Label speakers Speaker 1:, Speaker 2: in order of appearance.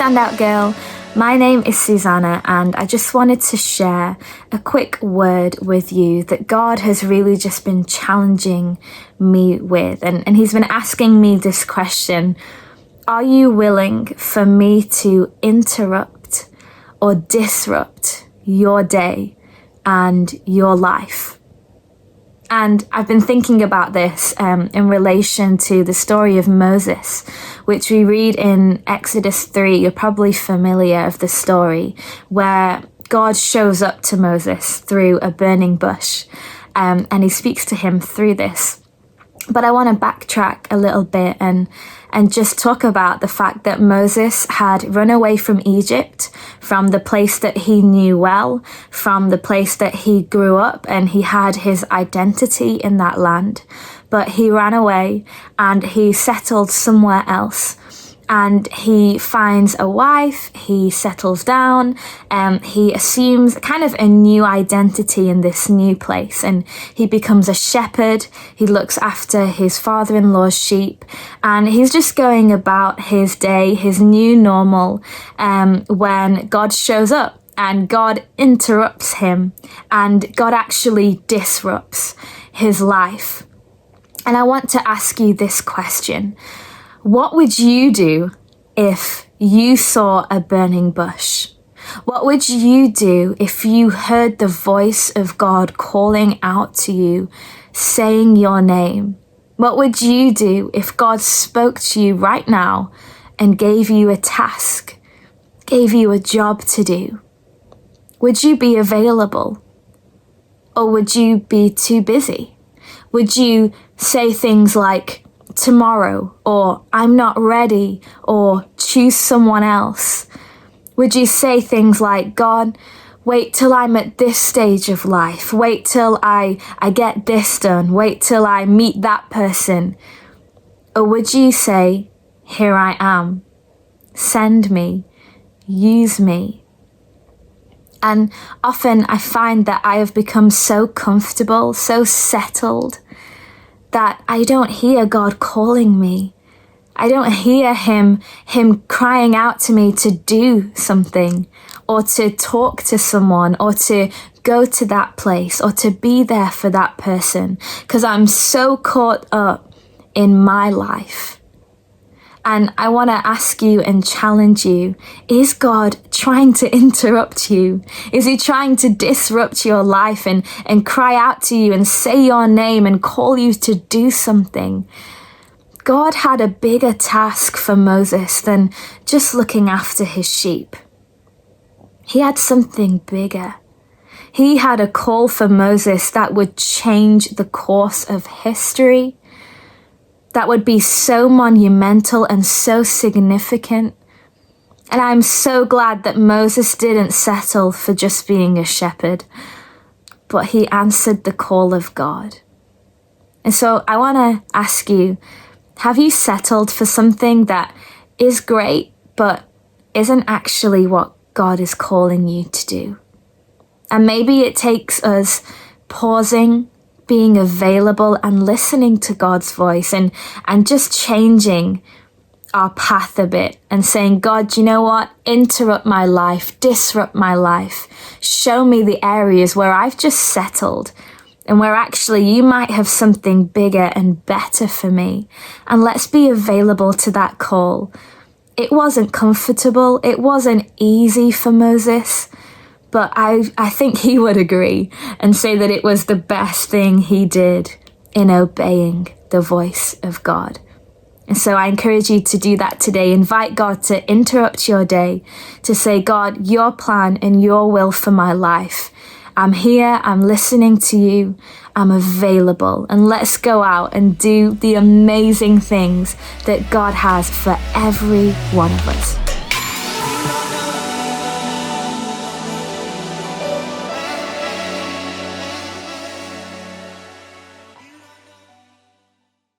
Speaker 1: Standout girl. My name is Susanna, and I just wanted to share a quick word with you that God has really just been challenging me with. And He's been asking me this question: are you willing for me to interrupt or disrupt your day and your life? And I've been thinking about this in relation to the story of Moses, which we read in Exodus 3. You're probably familiar of the story, where God shows up to Moses through a burning bush, and He speaks to him through this. But I want to backtrack a little bit and just talk about the fact that Moses had run away from Egypt, from the place that he knew well, from the place that he grew up, and he had his identity in that land. But he ran away and he settled somewhere else. And he finds a wife, he settles down, he assumes kind of a new identity in this new place, and he becomes a shepherd. He looks after his father-in-law's sheep, and he's just going about his day, his new normal, when God shows up and God interrupts him, and God actually disrupts his life. And I want to ask you this question: what would you do if you saw a burning bush? What would you do if you heard the voice of God calling out to you, saying your name? What would you do if God spoke to you right now and gave you a task, gave you a job to do? Would you be available? Or would you be too busy? Would you say things like, tomorrow, or I'm not ready, or choose someone else? Would you say things like, God, wait till I'm at this stage of life, wait till I get this done, wait till I meet that person? Or would you say, here I am, send me, use me? And often I find that I have become so comfortable, so settled, that I don't hear God calling me. I don't hear him crying out to me to do something, or to talk to someone, or to go to that place, or to be there for that person, because I'm so caught up in my life. And I want to ask you and challenge you, is God trying to interrupt you? Is He trying to disrupt your life and cry out to you and say your name and call you to do something? God had a bigger task for Moses than just looking after his sheep. He had something bigger. He had a call for Moses that would change the course of history, that would be so monumental and so significant. And I'm so glad that Moses didn't settle for just being a shepherd, but he answered the call of God. And so I want to ask you, have you settled for something that is great, but isn't actually what God is calling you to do? And maybe it takes us pausing, being available and listening to God's voice, and just changing our path a bit and saying, God, you know what? Interrupt my life, disrupt my life. Show me the areas where I've just settled and where actually you might have something bigger and better for me. And let's be available to that call. It wasn't comfortable. It wasn't easy for Moses. But I think he would agree and say that it was the best thing he did in obeying the voice of God. And so I encourage you to do that today. Invite God to interrupt your day, to say, God, your plan and your will for my life. I'm here, I'm listening to you, I'm available. And let's go out and do the amazing things that God has for every one of us.